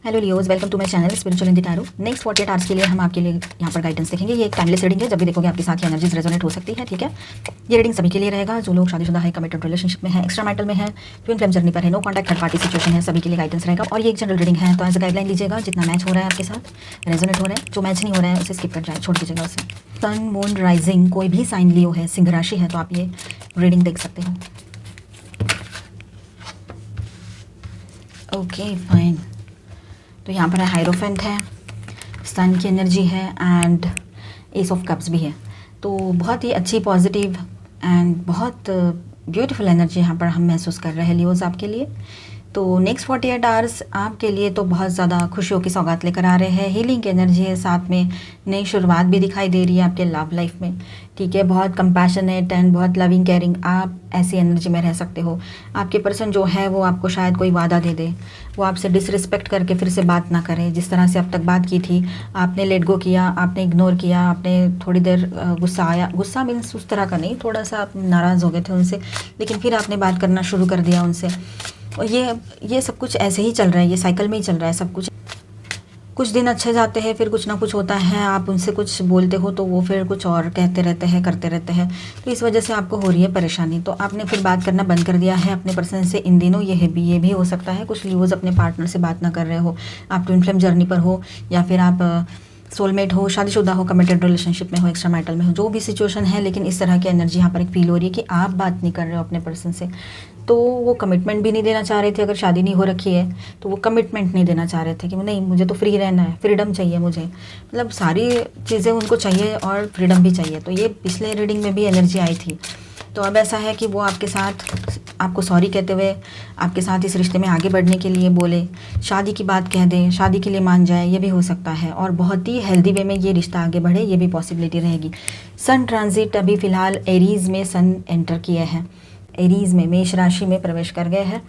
Hello Leos, welcome to my channel spiritual in the tarot. Next 48 hours के लिए हम आपके लिए यहाँ पर गाइडेंस देखेंगे। ये एक टाइमलेस रीडिंग है, जब भी देखोगे आपके साथ ये एनर्जीज रेजोनेट हो सकती है। ठीक है, ये रीडिंग सभी के लिए रहेगा जो लोग शादीशुदा है, कमिटेड रिलेशनशिप में है, एक्स्ट्रा मैरिटल में है, ट्विन फ्लेम जर्नी पर है, no contact third party situation है, सभी के लिए गाइडेंस रहेगा। और ये एक जनरल रीडिंग है, तो एज अ गाइडलाइन लीजिएगा। जितना मैच हो रहा है आपके साथ रेजोनेट हो रहा है, जो मैच नहीं हो रहा है उसे स्किप कर जाए, छोड़ दीजिएगा उसे। सन, मून, राइजिंग कोई भी साइन लियो है, सिंह राशि है, तो आप ये रीडिंग देख सकते हो। Okay fine. तो यहाँ पर हायरोफेंट है, सन की एनर्जी है एंड एस ऑफ कप्स भी है। तो बहुत ही अच्छी पॉजिटिव एंड बहुत ब्यूटीफुल एनर्जी यहाँ पर हम महसूस कर रहे हैं लियोज आपके लिए। तो नेक्स्ट 48 आवर्स आपके लिए तो बहुत ज़्यादा खुशियों की सौगात लेकर आ रहे हैं। हीलिंग की एनर्जी है, साथ में नई शुरुआत भी दिखाई दे रही है आपके लव लाइफ में। ठीक है, बहुत कंपैशनेट एंड बहुत लविंग केयरिंग आप ऐसी एनर्जी में रह सकते हो। आपके पर्सन जो है वो आपको शायद कोई वादा दे दे, वो आपसे डिसरिस्पेक्ट करके फिर से बात ना करे। जिस तरह से अब तक बात की थी, आपने लेट गो किया, आपने इग्नोर किया, आपने थोड़ी देर गुस्सा आया, गुस्सा मीन्स उस तरह का नहीं, थोड़ा सा आप नाराज़ हो गए थे उनसे, लेकिन फिर आपने बात करना शुरू कर दिया उनसे। और ये सब कुछ ऐसे ही चल रहा है, ये साइकिल में ही चल रहा है सब कुछ। कुछ दिन अच्छे जाते हैं, फिर कुछ ना कुछ होता है, आप उनसे कुछ बोलते हो तो वो फिर कुछ और कहते रहते हैं, करते रहते हैं। तो इस वजह से आपको हो रही है परेशानी। तो आपने फिर बात करना बंद कर दिया है अपने पर्सन से इन दिनों। ये भी हो सकता है कुछ लियोज अपने पार्टनर से बात ना कर रहे हो, आप ट्विन फ्लेम जर्नी पर हो, या फिर आप सोलमेट हो, शादीशुदा हो, कमिटेड रिलेशनशिप में हो, एक्स्ट्रा मैरिटल में हो, जो भी सिचुएशन है। लेकिन इस तरह की एनर्जी यहाँ पर एक फील हो रही है कि आप बात नहीं कर रहे हो अपने पर्सन से। तो वो कमिटमेंट भी नहीं देना चाह रहे थे, अगर शादी नहीं हो रखी है तो वो कमिटमेंट नहीं देना चाह रहे थे कि नहीं, मुझे तो फ्री रहना है, फ्रीडम चाहिए मुझे, मतलब सारी चीज़ें उनको चाहिए और फ्रीडम भी चाहिए। तो ये पिछले रीडिंग में भी एनर्जी आई थी। तो अब ऐसा है कि वो आपके साथ आपको सॉरी कहते हुए आपके साथ इस रिश्ते में आगे बढ़ने के लिए बोले, शादी की बात कह दें, शादी के लिए मान जाए, ये भी हो सकता है। और बहुत ही हेल्दी वे में ये रिश्ता आगे बढ़े, ये भी पॉसिबिलिटी रहेगी। सन ट्रांजिट अभी फ़िलहाल एरीज़ में सन एंटर किए हैं, एरीज़ में मेष राशि में प्रवेश कर गए हैं।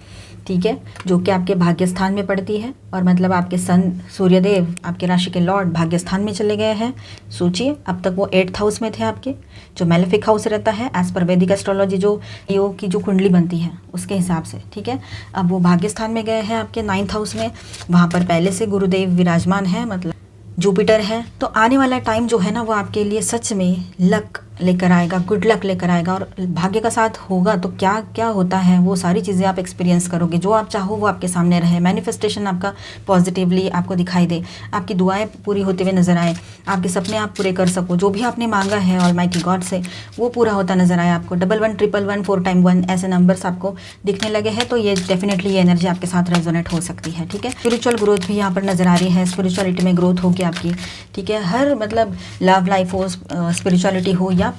ठीक है, जो कि आपके भाग्य स्थान में पड़ती है, और मतलब आपके सन सूर्यदेव आपके राशि के लॉर्ड भाग्य स्थान में चले गए हैं। सोचिए, अब तक वो 8th हाउस में थे आपके, जो मेलेफिक हाउस रहता है एज पर वैदिक एस्ट्रोलॉजी, जो योग की जो कुंडली बनती है उसके हिसाब से। ठीक है, अब वो भाग्य स्थान में गए हैं आपके 9th हाउस में। वहाँ पर पहले से गुरुदेव विराजमान है, मतलब जुपिटर है। तो आने वाला टाइम जो है ना, वो आपके लिए सच में लक लेकर आएगा, गुड लक लेकर आएगा। और भाग्य का साथ होगा तो क्या क्या होता है वो सारी चीज़ें आप एक्सपीरियंस करोगे। जो आप चाहो वो आपके सामने रहे, मैनिफेस्टेशन आपका पॉजिटिवली आपको दिखाई दे, आपकी दुआएं पूरी होते हुए नजर आए, आपके सपने आप पूरे कर सको, जो भी आपने मांगा है ऑलमाइटी गॉड से वो पूरा होता नजर आए आपको। 11 111 4 टाइम 1 ऐसे नंबर्स आपको दिखने लगे हैं, तो ये डेफिनेटली ये एनर्जी आपके साथ रेजोनेट हो सकती है। ठीक है, स्पिरिचुअल ग्रोथ भी यहाँ पर नजर आ रही है, स्पिरिचुअलिटी में ग्रोथ होगी आपकी। ठीक है, हर मतलब लव लाइफ हो, स्पिरिचुअलिटी हो, या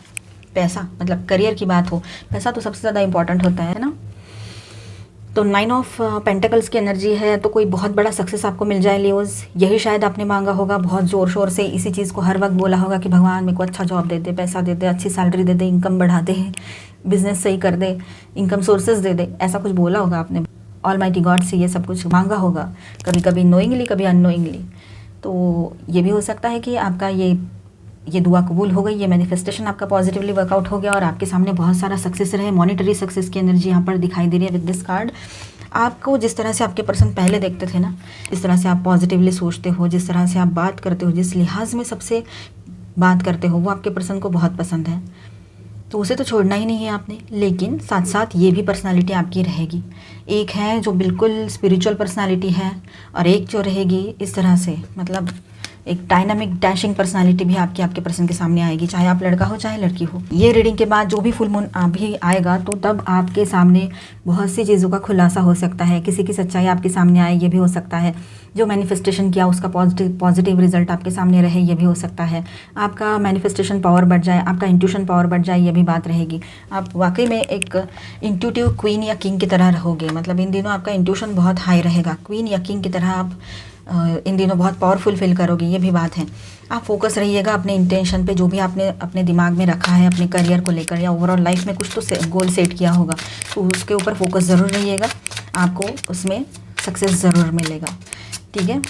पैसा, मतलब करियर की बात हो, पैसा तो सबसे ज़्यादा इंपॉर्टेंट होता है ना। तो 9 ऑफ पेंटिकल्स की एनर्जी है, तो कोई बहुत बड़ा सक्सेस आपको मिल जाए लियोज। यही शायद आपने मांगा होगा, बहुत ज़ोर शोर से इसी चीज़ को हर वक्त बोला होगा कि भगवान मेरे को अच्छा जॉब दे दे, पैसा दे दे, अच्छी सैलरी दे दे, इनकम बढ़ा दे, बिजनेस सही कर दे, इनकम सोर्सेज दे दे, ऐसा कुछ बोला होगा आपने ऑलमाइटी गॉड से, ये सब कुछ मांगा होगा, कभी कभी नोइंगली, कभी अननोइंगली। तो ये भी हो सकता है कि आपका ये दुआ कबूल हो गई, ये मैनिफेस्टेशन आपका पॉजिटिवली वर्कआउट हो गया और आपके सामने बहुत सारा सक्सेस रहे। मॉनेटरी सक्सेस की एनर्जी यहाँ पर दिखाई दे रही है विद दिस कार्ड। आपको जिस तरह से आपके पर्सन पहले देखते थे ना, जिस तरह से आप पॉजिटिवली सोचते हो, जिस तरह से आप बात करते हो, जिस लिहाज में सबसे बात करते हो, वो आपके पर्सन को बहुत पसंद है। तो उसे तो छोड़ना ही नहीं है आपने, लेकिन साथ साथ ये भी पर्सनालिटी आपकी रहेगी। एक है जो बिल्कुल स्पिरिचुअल पर्सनालिटी है, और एक जो रहेगी इस तरह से, मतलब एक डायनामिक डैशिंग पर्सनालिटी भी आपके पर्सन के सामने आएगी, चाहे आप लड़का हो चाहे लड़की हो। ये रीडिंग के बाद जो भी फुल मून भी आएगा, तो तब आपके सामने बहुत सी चीज़ों का खुलासा हो सकता है, किसी की सच्चाई आपके सामने आए, ये भी हो सकता है। जो मैनिफेस्टेशन किया उसका पॉजिटिव रिजल्ट आपके सामने रहे, ये भी हो सकता है। आपका मैनिफेस्टेशन पावर बढ़ जाए, आपका इंट्यूशन पावर बढ़ जाए, ये भी बात रहेगी। आप वाकई में एक इंट्यूटिव क्वीन या किंग की तरह रहोगे, मतलब इन दिनों आपका इंट्यूशन बहुत हाई रहेगा, क्वीन या किंग की तरह आप इन दिनों बहुत पावरफुल फील करोगे, ये भी बात है। आप फोकस रहिएगा अपने इंटेंशन पे, जो भी आपने अपने दिमाग में रखा है अपने करियर को लेकर, या ओवरऑल लाइफ में कुछ तो गोल सेट किया होगा, तो उसके ऊपर फोकस ज़रूर रहिएगा, आपको उसमें सक्सेस ज़रूर मिलेगा। ठीक है,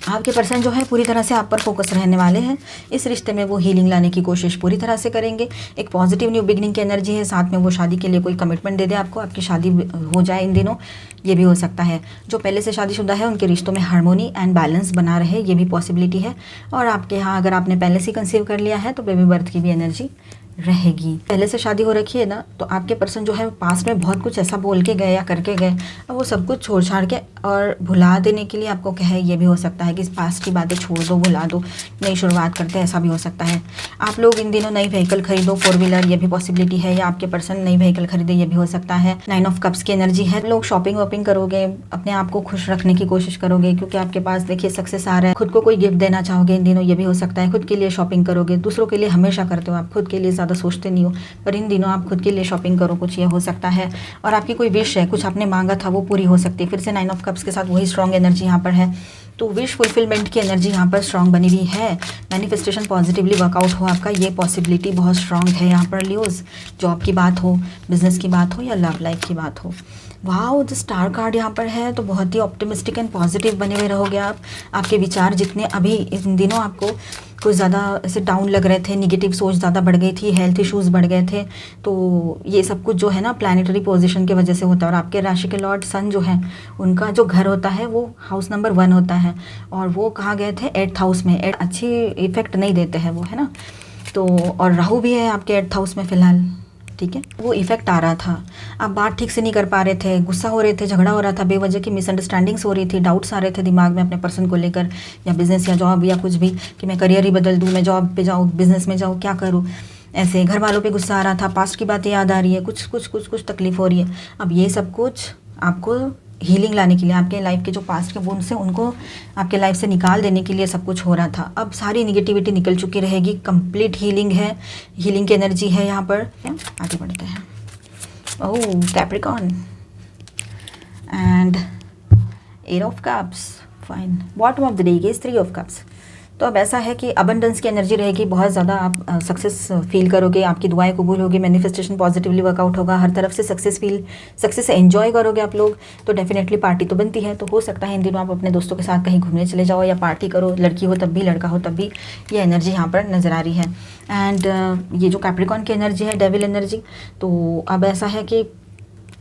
आपके पर्सन जो है पूरी तरह से आप पर फोकस रहने वाले हैं। इस रिश्ते में वो हीलिंग लाने की कोशिश पूरी तरह से करेंगे। एक पॉजिटिव न्यू बिगनिंग की एनर्जी है, साथ में वो शादी के लिए कोई कमिटमेंट दे दे आपको, आपकी शादी हो जाए इन दिनों, ये भी हो सकता है। जो पहले से शादीशुदा है उनके रिश्तों में हार्मोनी एंड बैलेंस बना रहे, ये भी पॉसिबिलिटी है। और आपके यहाँ अगर आपने पहले से कंसीव कर लिया है तो बेबी बर्थ की भी एनर्जी रहेगी। पहले से शादी हो रखी है ना, तो आपके पर्सन जो है पास्ट में बहुत कुछ ऐसा बोल के गए या करके गए, अब वो सब कुछ छोड़ छाड़ के और भुला देने के लिए आपको कहे, ये भी हो सकता है कि पास्ट की बातें छोड़ दो, भुला दो, नई शुरुआत करते हैं, ऐसा भी हो सकता है। आप लोग इन दिनों नई व्हीकल खरीदो, 4 व्हीलर, ये भी पॉसिबिलिटी है, या आपके पर्सन नई व्हीकल खरीदे, ये भी हो सकता है। 9 ऑफ कप्स की एनर्जी है, लोग शॉपिंग वॉपिंग करोगे, अपने आप को खुश रखने की कोशिश करोगे, क्योंकि आपके पास देखिए सक्सेस आ रहा है। खुद को कोई गिफ्ट देना चाहोगे इन दिनों, ये भी हो सकता है। खुद के लिए शॉपिंग करोगे, दूसरों के लिए हमेशा करते हो आप, खुद के लिए ज़्यादा सोचते नहीं हो, पर इन दिनों आप खुद के लिए शॉपिंग करो, कुछ ये हो सकता है। और आपकी कोई विश है, कुछ आपने मांगा था, वो पूरी हो सकती है। फिर से 9 ऑफ कप्स के साथ वही स्ट्रॉन्ग एनर्जी यहाँ पर है, तो विश फुलफिलमेंट की एनर्जी यहाँ पर स्ट्रॉन्ग बनी हुई है। मैनिफेस्टेशन पॉजिटिवली वर्कआउट हो आपका, ये पॉसिबिलिटी बहुत स्ट्रॉन्ग है यहाँ पर लियोज। जॉब की बात हो, बिजनेस की बात हो, या लव लाइफ की बात हो। वाह, द स्टार कार्ड यहाँ पर है, तो बहुत ही ऑप्टिमिस्टिक एंड पॉजिटिव बने हुए रहोगे आप। आपके विचार जितने अभी इन दिनों आपको कुछ ज़्यादा ऐसे डाउन लग रहे थे, निगेटिव सोच ज़्यादा बढ़ गई थी, हेल्थ इश्यूज़ बढ़ गए थे, तो ये सब कुछ जो है ना प्लानिटरी पोजीशन की वजह से होता है। और आपके राशि के लॉर्ड सन जो है, उनका जो घर होता है वो हाउस नंबर 1 होता है, और वो कहाँ गए थे 8th हाउस में। अच्छी इफेक्ट नहीं देते हैं वो, है ना। तो और राहु भी है आपके 8th हाउस में फ़िलहाल, ठीक है, वो इफेक्ट आ रहा था। आप बात ठीक से नहीं कर पा रहे थे, गुस्सा हो रहे थे, झगड़ा हो रहा था, बेवजह की मिसअंडरस्टैंडिंग्स हो रही थी, डाउट्स आ रहे थे दिमाग में अपने पर्सन को लेकर, या बिजनेस या जॉब या कुछ भी, कि मैं करियर ही बदल दूँ, मैं जॉब पे जाऊँ, बिजनेस में जाऊँ, क्या करूँ। ऐसे घर वालों पे गुस्सा आ रहा था, पास्ट की बातें याद आ रही है, कुछ तकलीफ हो रही है। अब ये सब कुछ आपको हीलिंग लाने के लिए, आपके लाइफ के जो पास्ट के वुंड्स हैं उनको आपके लाइफ से निकाल देने के लिए सब कुछ हो रहा था। अब सारी निगेटिविटी निकल चुकी रहेगी, कंप्लीट हीलिंग है, हीलिंग की एनर्जी है यहाँ पर। आगे बढ़ते हैं। Oh, Capricorn and 8 of cups, fine. Bottom of the day is 3 of cups. तो अब ऐसा है कि अबंडेंस की एनर्जी रहेगी, बहुत ज़्यादा आप सक्सेस फील करोगे, आपकी दुआएं कबूल होगी, मैनिफेस्टेशन पॉजिटिवली वर्कआउट होगा, हर तरफ से सक्सेस एंजॉय करोगे आप लोग। तो डेफिनेटली पार्टी तो बनती है, तो हो सकता है इन दिनों आप अपने दोस्तों के साथ कहीं घूमने चले जाओ या पार्टी करो, लड़की हो तब भी, लड़का हो तब भी, ये एनर्जी यहाँ पर नज़र आ रही है। एंड ये जो कैप्रिकॉर्न की एनर्जी है, डेविल एनर्जी, तो अब ऐसा है कि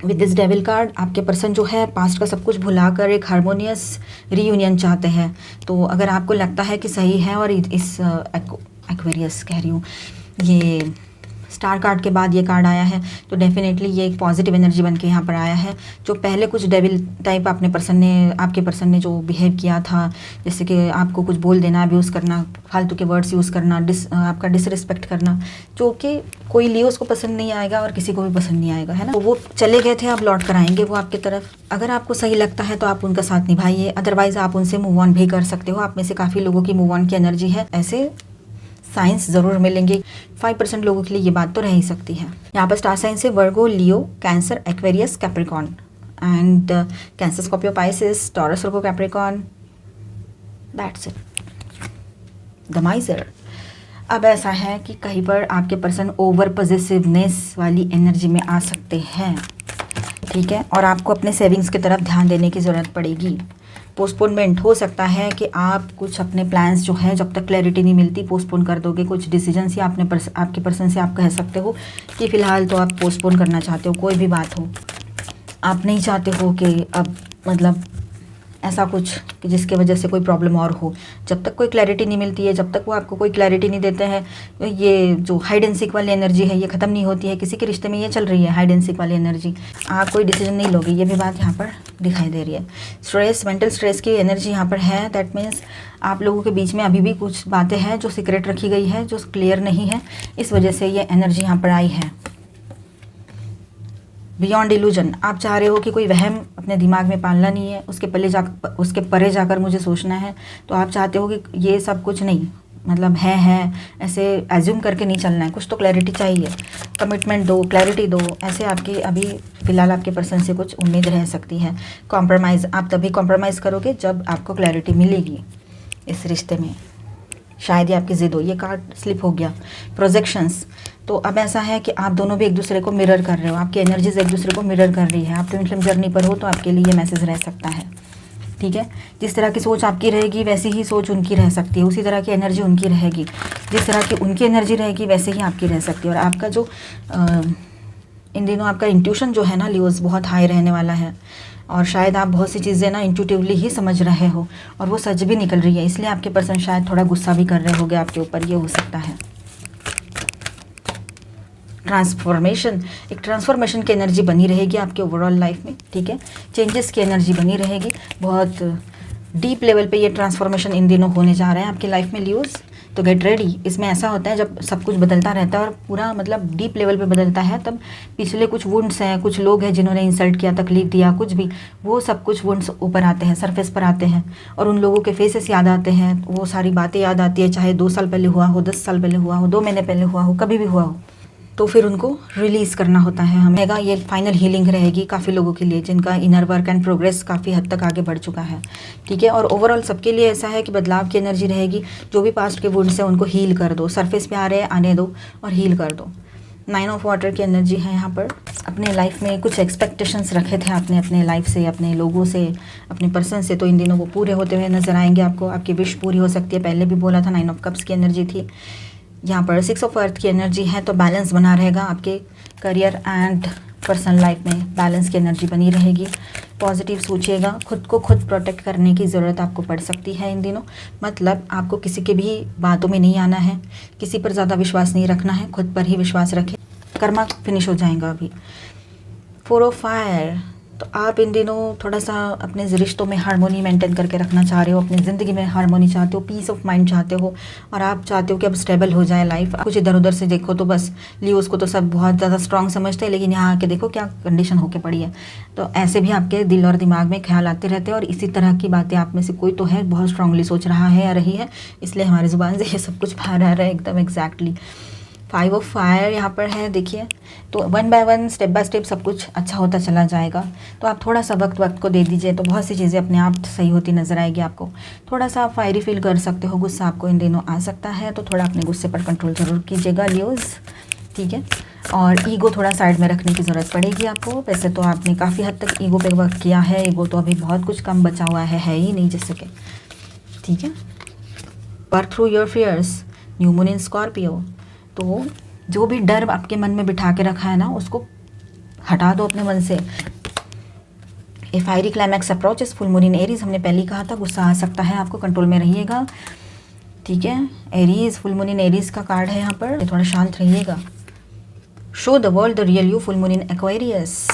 विद दिस डेविल कार्ड आपके पर्सन जो है पास्ट का सब कुछ भुलाकर एक हार्मोनियस रीयूनियन चाहते हैं। तो अगर आपको लगता है कि सही है, और इस एक्वेरियस कह रही हूँ, ये स्टार कार्ड के बाद ये कार्ड आया है, तो डेफिनेटली ये एक पॉजिटिव एनर्जी बन के यहाँ पर आया है। जो पहले कुछ डेविल टाइप आपके पर्सन ने जो बिहेव किया था, जैसे कि आपको कुछ बोल देना, अब्यूज़ करना, फालतू के वर्ड्स यूज़ करना, आपका डिसरिस्पेक्ट करना, जो कि कोई लियोस को पसंद नहीं आएगा और किसी को भी पसंद नहीं आएगा, है ना। तो वो चले गए थे, अब लौट कर आएंगे वो आपकी तरफ। अगर आपको सही लगता है तो आप उनका साथ निभाइए, अदरवाइज़ आप उनसे मूव ऑन भी कर सकते हो। आप में से काफ़ी लोगों की मूव ऑन की एनर्जी है, ऐसे साइंस ज़रूर मिलेंगे। 5% लोगों के लिए ये बात तो रह ही सकती है। यहाँ पर स्टार साइंस है Virgo, Leo, Cancer, Aquarius, Capricorn and Cancer, Scorpio, Pisces, Taurus, Virgo, Capricorn, that's it, the major. अब ऐसा है कि कहीं पर आपके पर्सन ओवर पॉजिटिवनेस वाली एनर्जी में आ सकते हैं, ठीक है, और आपको अपने सेविंग्स की तरफ ध्यान देने की ज़रूरत पड़ेगी। पोस्टपोनमेंट हो सकता है कि आप कुछ अपने प्लान्स जो है जब तक क्लैरिटी नहीं मिलती पोस्टपोन कर दोगे। कुछ डिसीजंस या आपके पर्सन से आप कह सकते हो कि फ़िलहाल तो आप पोस्टपोन करना चाहते हो, कोई भी बात हो। आप नहीं चाहते हो कि अब मतलब ऐसा कुछ कि जिसके वजह से कोई प्रॉब्लम और हो। जब तक कोई क्लैरिटी नहीं मिलती है, जब तक वो आपको कोई क्लैरिटी नहीं देते हैं, तो ये जो हाइड एंड सीक वाली एनर्जी है ये ख़त्म नहीं होती है। किसी के रिश्ते में ये चल रही है हाइड एंड सीक वाली एनर्जी, आप कोई डिसीजन नहीं लोगे, ये भी बात यहाँ पर दिखाई दे रही है। स्ट्रेस, मेंटल स्ट्रेस की एनर्जी यहाँ पर है। दैट मीन्स आप लोगों के बीच में अभी भी कुछ बातें हैं जो सीक्रेट रखी गई है, जो क्लियर नहीं है, इस वजह से ये एनर्जी यहाँ पर आई है। बियॉन्ड इल्यूजन, आप चाह रहे हो कि कोई वहम अपने दिमाग में पालना नहीं है, उसके परे जाकर मुझे सोचना है। तो आप चाहते हो कि ये सब कुछ नहीं, मतलब है ऐसे एज्यूम करके नहीं चलना है, कुछ तो क्लैरिटी चाहिए। कमिटमेंट दो, क्लैरिटी दो, ऐसे आपकी अभी फ़िलहाल आपके पर्सन से कुछ उम्मीद रह सकती है। कॉम्प्रोमाइज़, आप तभी कॉम्प्रोमाइज़ करोगे जब आपको क्लैरिटी मिलेगी इस रिश्ते में। शायद ही आपकी ज़िद हो, ये कार्ड स्लिप हो गया। प्रोजेक्शंस, तो अब ऐसा है कि आप दोनों भी एक दूसरे को मिरर कर रहे हो, आपकी एनर्जीज एक दूसरे को मिरर कर रही है। आप ट्विन फ्लेम जर्नी पर हो तो आपके लिए ये मैसेज रह सकता है, ठीक है। जिस तरह की सोच आपकी रहेगी वैसी ही सोच उनकी रह सकती है, उसी तरह की एनर्जी उनकी रहेगी। जिस तरह की उनकी एनर्जी रहेगी वैसे ही आपकी रह सकती है। और आपका जो इन दिनों आपका इंट्यूशन जो है ना लियोज, बहुत हाई रहने वाला है। और शायद आप बहुत सी चीज़ें ना इंट्यूटिवली ही समझ रहे हो और वो सच भी निकल रही है, इसलिए आपके पर्सन शायद थोड़ा गुस्सा भी कर रहे होगे आपके ऊपर, ये हो सकता है। ट्रांसफॉर्मेशन, एक ट्रांसफॉर्मेशन की एनर्जी बनी रहेगी आपके ओवरऑल लाइफ में, ठीक है। चेंजेस की एनर्जी बनी रहेगी, बहुत डीप लेवल पे ये ट्रांसफॉर्मेशन इन दिनों होने जा रहा है आपकी लाइफ में लियोज। तो गेट रेडी। इसमें ऐसा होता है जब सब कुछ बदलता रहता है और पूरा मतलब डीप लेवल पे बदलता है, तब पिछले कुछ वुंड्स हैं, कुछ लोग हैं जिन्होंने इंसल्ट किया, तकलीफ दिया, कुछ भी, वो सब कुछ वुंड्स ऊपर आते हैं, सरफेस पर आते हैं और उन लोगों के फेसेस याद आते हैं, वो सारी बातें याद आती है, चाहे 2 साल पहले हुआ हो, 10 साल पहले हुआ हो, 2 महीने पहले हुआ हो, कभी भी हुआ हो, तो फिर उनको रिलीज़ करना होता है हमें। ये फाइनल हीलिंग रहेगी काफ़ी लोगों के लिए जिनका इनर वर्क एंड प्रोग्रेस काफ़ी हद तक आगे बढ़ चुका है, ठीक है। और ओवरऑल सबके लिए ऐसा है कि बदलाव की एनर्जी रहेगी। जो भी पास्ट के वुंड्स हैं उनको हील कर दो, सरफेस पे आ रहे हैं आने दो और हील कर दो। 9 ऑफ वाटर की एनर्जी है यहाँ पर। अपने लाइफ में कुछ एक्सपेक्टेशंस रखे थे आपने अपने लाइफ से, अपने लोगों से, अपने पर्सन से, तो इन दिनों वो पूरे होते हुए नजर आएंगे आपको। आपकी विश पूरी हो सकती है। पहले भी बोला था 9 ऑफ कप्स की एनर्जी थी। यहाँ पर 6 ऑफ अर्थ की एनर्जी है, तो बैलेंस बना रहेगा आपके करियर एंड पर्सनल लाइफ में, बैलेंस की एनर्जी बनी रहेगी। पॉजिटिव सोचिएगा। खुद को खुद प्रोटेक्ट करने की ज़रूरत आपको पड़ सकती है इन दिनों। मतलब आपको किसी के भी बातों में नहीं आना है, किसी पर ज़्यादा विश्वास नहीं रखना है, खुद पर ही विश्वास रखें। कर्मा फिनिश हो जाएगा अभी। 4 ऑफ फायर, तो आप इन दिनों थोड़ा सा अपने रिश्तों में हार्मोनी मेंटेन करके रखना चाह रहे हो, अपनी ज़िंदगी में हार्मोनी चाहते हो, पीस ऑफ माइंड चाहते हो और आप चाहते हो कि अब स्टेबल हो जाए लाइफ। कुछ इधर उधर से देखो तो बस लियोस को तो सब बहुत ज़्यादा स्ट्रांग समझते हैं, लेकिन यहाँ आके देखो क्या कंडीशन होके पड़ी है। तो ऐसे भी आपके दिल और दिमाग में ख्याल आते रहते हैं और इसी तरह की बातें आप में से कोई तो है बहुत स्ट्रांगली सोच रहा है या रही है, इसलिए हमारी ज़ुबान से ये सब कुछ बाहर आ रहा है एकदम एग्जैक्टली। 5 ऑफ फायर यहाँ पर है, देखिए। तो 1 बाय 1 स्टेप बाय स्टेप सब कुछ अच्छा होता चला जाएगा। तो आप थोड़ा सा वक्त को दे दीजिए तो बहुत सी चीज़ें अपने आप सही होती नज़र आएगी आपको। थोड़ा सा आप फायरी फील कर सकते हो, गुस्सा आपको इन दिनों आ सकता है, तो थोड़ा अपने गुस्से पर कंट्रोल ज़रूर कीजिएगा लियोज़, ठीक है। और ईगो थोड़ा साइड में रखने की ज़रूरत पड़ेगी आपको। वैसे तो आपने काफ़ी हद तक ईगो पे वर्क किया है, ईगो तो अभी बहुत कुछ कम बचा हुआ है ही नहीं जिससे कि, ठीक है। Work through your fears, new moon in Scorpio. तो जो भी डर आपके मन में बिठा के रखा है ना, उसको हटा दो अपने मन से। A fiery climax approaches, full moon in Aries, हमने पहले ही कहा था गुस्सा आ सकता है आपको, कंट्रोल में रहिएगा, ठीक है। Aries, full moon in Aries का कार्ड है यहाँ पर, थोड़ा शांत रहिएगा। Show the world the real you, full moon in Aquarius.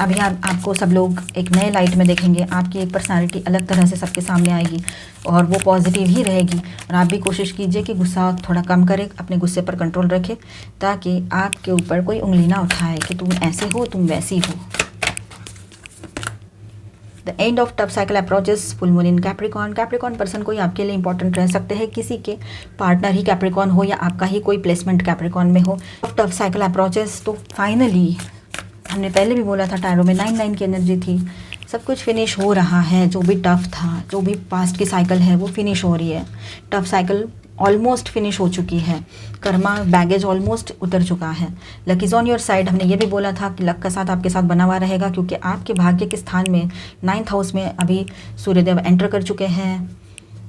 अभी आपको सब लोग एक नए लाइट में देखेंगे, आपकी एक पर्सनालिटी अलग तरह से सबके सामने आएगी और वो पॉजिटिव ही रहेगी। और आप भी कोशिश कीजिए कि गुस्सा थोड़ा कम करें, अपने गुस्से पर कंट्रोल रखें, ताकि आपके ऊपर कोई उंगली ना उठाए कि तुम ऐसे हो, तुम वैसी हो। The end of tough cycle approaches, full moon in Capricorn. Capricorn person कोई आपके लिए इंपॉर्टेंट रह सकते हैं, किसी के पार्टनर ही कैप्रिकॉर्न हो या आपका ही कोई प्लेसमेंट कैप्रिकॉर्न में हो। टफ साइकिल अप्रोचेस, तो फाइनली हमने पहले भी बोला था टैरो में 9 की एनर्जी थी, सब कुछ फिनिश हो रहा है। जो भी टफ था, जो भी पास्ट की साइकिल है वो फिनिश हो रही है। टफ साइकिल ऑलमोस्ट फिनिश हो चुकी है, कर्मा बैगेज ऑलमोस्ट उतर चुका है। Luck is on your side, हमने ये भी बोला था कि लक का साथ आपके साथ बना हुआ रहेगा, क्योंकि आपके भाग्य के स्थान में 9th हाउस में अभी सूर्यदेव एंटर कर चुके हैं।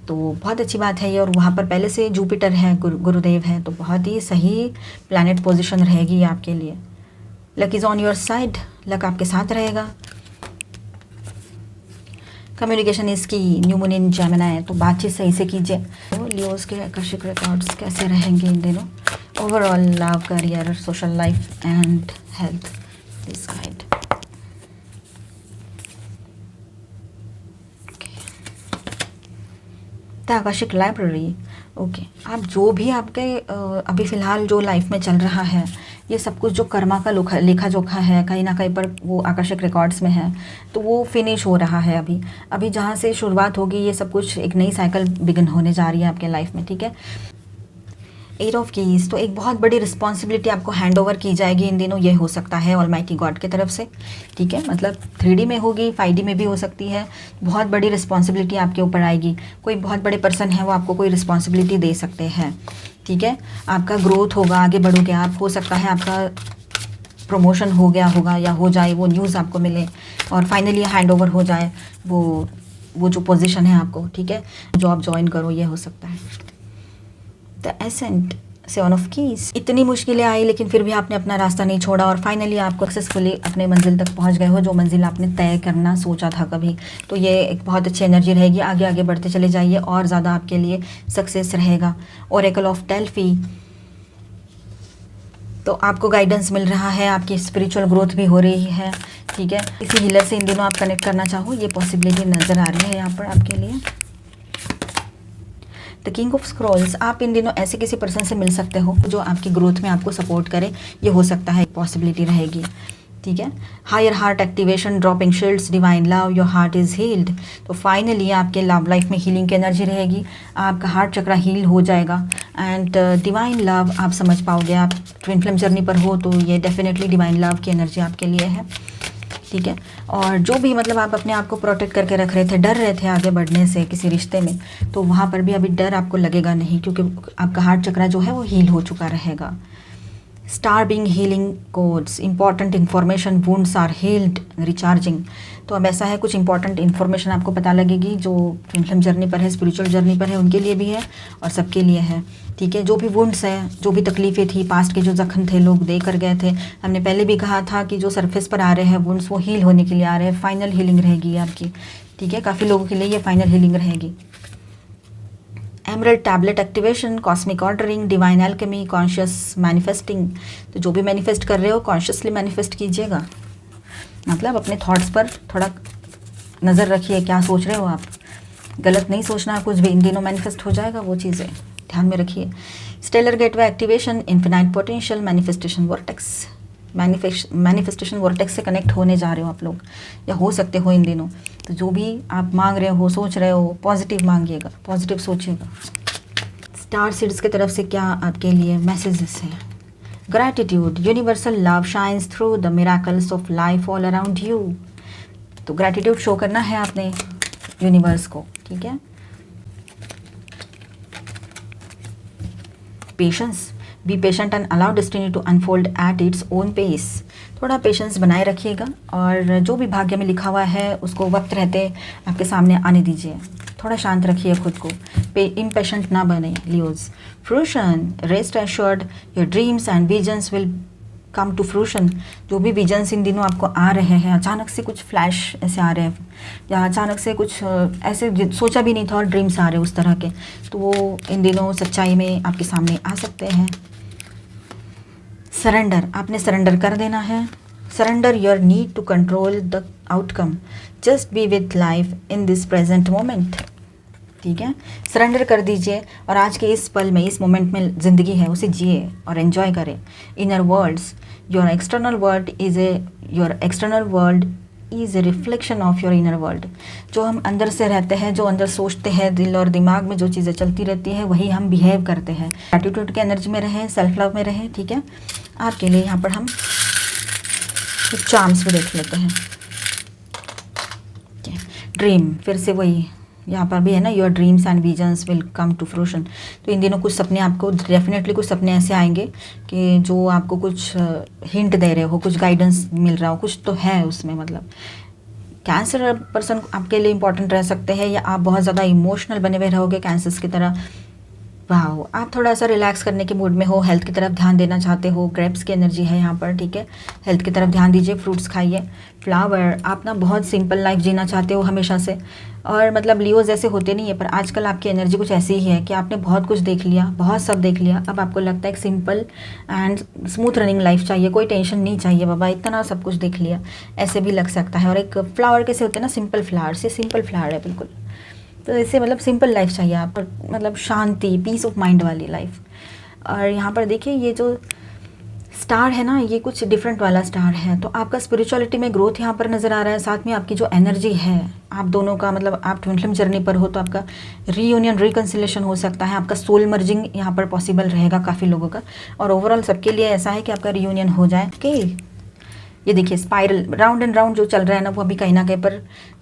तो बहुत अच्छी बात है ये। और वहाँ पर पहले से जुपिटर है, गुरुदेव है, तो बहुत ही सही प्लैनेट पोजिशन रहेगी आपके लिए। Luck is on your side, luck आपके साथ रहेगा। कम्युनिकेशन इज़ की, न्यू मून इन जेमिनी, तो बातचीत सही से कीजिए। तो लियोस के आकर्षक रिकॉर्ड्स कैसे रहेंगे इन दिनों? Overall love, career, social life and health, this guide. The Akashic library, okay. आप जो भी आपके अभी फ़िलहाल जो लाइफ में चल रहा है, ये सब कुछ जो कर्मा का लेखा जोखा है, कहीं ना कहीं पर वो आकर्षक रिकॉर्ड्स में है, तो वो फिनिश हो रहा है अभी जहाँ से शुरुआत होगी, ये सब कुछ एक नई साइकिल बिगिन होने जा रही है आपके लाइफ में, ठीक है। 8 ऑफ कीज, तो एक बहुत बड़ी रिस्पॉन्सिबिलिटी आपको हैंड ओवर की जाएगी इन दिनों, ये हो सकता है ऑलमाइटी गॉड की तरफ से, ठीक है। मतलब 3D में होगी, 5D में भी हो सकती है। बहुत बड़ी रिस्पॉन्सिबिलिटी आपके ऊपर आएगी, कोई बहुत बड़े पर्सन है वो आपको कोई रिस्पॉन्सिबिलिटी दे सकते हैं, ठीक है। आपका ग्रोथ होगा, आगे बढ़ोगे आप, हो सकता है आपका प्रमोशन हो गया होगा या हो जाए, वो न्यूज़ आपको मिले और फाइनली हैंड ओवर हो जाए वो जो पोजीशन है आपको, ठीक है, जॉब ज्वाइन करो, ये हो सकता है। The ascent, 7 of keys. इतनी मुश्किलें आई लेकिन फिर भी आपने अपना रास्ता नहीं छोड़ा और फाइनली आप सक्सेसफुली अपने मंजिल तक पहुंच गए हो, जो मंजिल आपने तय करना सोचा था कभी। तो ये एक बहुत अच्छी एनर्जी रहेगी, आगे आगे बढ़ते चले जाइए और ज़्यादा आपके लिए सक्सेस रहेगा। ओरेकल ऑफ डेल्फी, तो आपको गाइडेंस मिल रहा है, आपकी स्पिरिचुअल ग्रोथ भी हो रही है, ठीक है। किसी हीलर से इन दिनों आप कनेक्ट करना चाहो, ये पॉसिबिलिटी नज़र आ रही है यहाँ पर आपके लिए। द किंग ऑफ स्क्रॉल्स, आप इन दिनों ऐसे किसी पर्सन से मिल सकते हो जो आपकी ग्रोथ में आपको सपोर्ट करे, ये हो सकता है, पॉसिबिलिटी रहेगी, ठीक है। Higher heart activation, dropping shields, divine love, your heart is healed. तो फाइनली आपके लव लाइफ में हीलिंग की एनर्जी रहेगी, आपका हार्ट चक्रा हील हो जाएगा एंड डिवाइन लव आप समझ पाओगे। आप ट्विन फ्लेम जर्नी पर हो तो ये डेफिनेटली डिवाइन लव की एनर्जी आपके लिए है, ठीक है। और जो भी मतलब आप अपने आप को प्रोटेक्ट करके रख रहे थे, डर रहे थे आगे बढ़ने से किसी रिश्ते में, तो वहाँ पर भी अभी डर आपको लगेगा नहीं, क्योंकि आपका हार्ट चक्रा जो है वो हील हो चुका रहेगा। Star being healing codes, important information, wounds are healed, recharging. तो अब ऐसा है, कुछ इंपॉर्टेंट इन्फॉर्मेशन आपको पता लगेगी जो ट्विन फ्लेम जर्नी पर है, स्पिरिचुअल जर्नी पर है, उनके लिए भी है और सबके लिए है, ठीक है। जो भी वुंड्स है, जो भी तकलीफ़ें थी, पास्ट के जो जख्म थे, लोग दे कर गए थे, हमने पहले भी कहा था कि जो सरफेस पर आ रहे हैं वुंड्स, वो हील होने के लिए आ रहे हैं, फाइनल हीलिंग रहेगी आपकी, ठीक है। काफ़ी लोगों के लिए ये फाइनल हीलिंग रहेगी। Emerald tablet activation, cosmic ordering, divine alchemy, conscious manifesting. तो जो भी मैनिफेस्ट कर रहे हो कॉन्शियसली मैनिफेस्ट कीजिएगा, मतलब अपने थॉट्स पर थोड़ा नज़र रखिए, क्या सोच रहे हो आप, गलत नहीं सोचना कुछ भी, इन दिनों मैनिफेस्ट हो जाएगा वो चीज़ें, ध्यान में रखिए। Stellar gateway activation, infinite potential, manifestation vortex, manifestation vortex से कनेक्ट होने जा रहे हो आप लोग या हो सकते हो इन दिनों। तो जो भी आप मांग रहे हो, सोच रहे हो, पॉजिटिव मांगिएगा, पॉजिटिव सोचिएगा। स्टार सीड्स की तरफ से क्या आपके लिए मैसेजेस हैं? Gratitude, universal love shines through the miracles of life all around you. तो ग्रैटिट्यूड शो करना है आपने यूनिवर्स को, ठीक है। Patience, be patient and allow destiny to unfold at its own pace. थोड़ा पेशेंस बनाए रखिएगा और जो भी भाग्य में लिखा हुआ है उसको वक्त रहते आपके सामने आने दीजिए, थोड़ा शांत रखिए खुद को, इम्पेशेंट ना बने Leos. Fruition, rest assured, your dreams and visions will come to fruition. जो भी विजन्स इन दिनों आपको आ रहे हैं, अचानक से कुछ फ्लैश ऐसे आ रहे हैं या अचानक से कुछ ऐसे सोचा भी नहीं था और ड्रीम्स आ रहे हैं उस तरह के, तो वो इन दिनों सच्चाई में आपके सामने आ सकते हैं। सरेंडर, आपने सरेंडर कर देना है। Surrender your need to control the outcome, just be with life in this present moment, ठीक है। सरेंडर कर दीजिए और आज के इस पल में, इस मोमेंट में ज़िंदगी है उसे जिए और एंजॉय करें। Inner worlds, your external world is a reflection of your inner world. जो हम अंदर से रहते हैं, जो अंदर सोचते हैं, दिल और दिमाग में जो चीज़ें चलती रहती है वही हम बिहेव करते हैं। एटीट्यूड के एनर्जी में रहें, सेल्फ लव में रहें, ठीक है। आपके लिए यहाँ पर हम कुछ चार्म्स भी देख लेते हैं। ड्रीम, फिर से वही यहाँ पर भी है ना, your dreams and visions will come to fruition. तो इन दिनों कुछ सपने आपको डेफिनेटली, कुछ सपने ऐसे आएंगे कि जो आपको कुछ हिंट दे रहे हो, कुछ गाइडेंस मिल रहा हो, कुछ तो है उसमें। मतलब कैंसर पर्सन आपके लिए इंपॉर्टेंट रह सकते हैं या आप बहुत ज़्यादा इमोशनल बने हुए रहोगे कैंसर्स की तरह। वाह, आप थोड़ा सा रिलैक्स करने के मूड में हो, हेल्थ की तरफ ध्यान देना चाहते हो, ग्रेप्स की एनर्जी है यहाँ पर, ठीक है। हेल्थ की तरफ ध्यान दीजिए, फ्रूट्स खाइए। फ्लावर, आप ना बहुत सिंपल लाइफ जीना चाहते हो हमेशा से, और मतलब लियो जैसे होते नहीं है, पर आजकल आपकी एनर्जी कुछ ऐसी ही है कि आपने बहुत कुछ देख लिया, बहुत सब देख लिया, अब आपको लगता है एक simple and smooth running life चाहिए, कोई टेंशन नहीं चाहिए बाबा, इतना सब कुछ देख लिया, ऐसे भी लग सकता है। और एक फ्लावर कैसे होते हैं ना, सिंपल फ्लावर्स, ये सिंपल फ्लावर है बिल्कुल। तो इससे मतलब सिंपल लाइफ चाहिए आप पर, मतलब शांति, पीस ऑफ माइंड वाली लाइफ। और यहाँ पर देखिए ये जो स्टार है ना, ये कुछ डिफरेंट वाला स्टार है, तो आपका स्पिरिचुअलिटी में ग्रोथ यहाँ पर नज़र आ रहा है। साथ में आपकी जो एनर्जी है आप दोनों का, मतलब आप ट्विन फ्लेम जर्नी पर हो तो आपका रीयूनियन, रिकन्सिलेशन हो सकता है, आपका सोल मर्जिंग यहाँ पर पॉसिबल रहेगा काफ़ी लोगों का। और ओवरऑल सबके लिए ऐसा है कि आपका रीयूनियन हो जाए। ओके, ये देखिए स्पाइरल राउंड एंड राउंड जो चल रहा है ना, वो अभी कहीं ना कहीं पर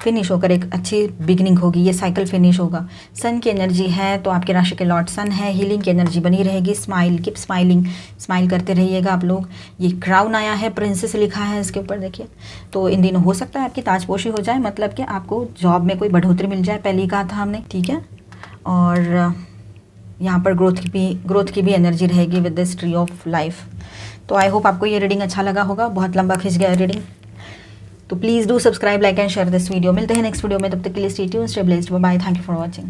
फिनिश होकर एक अच्छी बिगनिंग होगी, ये साइकिल फिनिश होगा। सन की एनर्जी है तो आपके राशि के लॉर्ड सन है, हीलिंग की एनर्जी बनी रहेगी। स्माइल, कीप स्माइलिंग, स्माइल करते रहिएगा आप लोग। ये क्राउन आया है, प्रिंसेस लिखा है इसके ऊपर देखिए। तो इन दिनों हो सकता है आपकी ताजपोशी हो जाए, मतलब कि आपको जॉब में कोई बढ़ोतरी मिल जाए, पहले ही कहा था हमने, ठीक है। और यहाँ पर ग्रोथ की भी एनर्जी रहेगी with this tree of life. तो आई होप आपको ये रीडिंग अच्छा लगा होगा, बहुत लंबा खिंच गया रीडिंग। तो please do subscribe, like and share this video. मिलते हैं नेक्स्ट वीडियो में, तब तक के लिए stay tuned, stay blessed, bye bye, thank you for watching.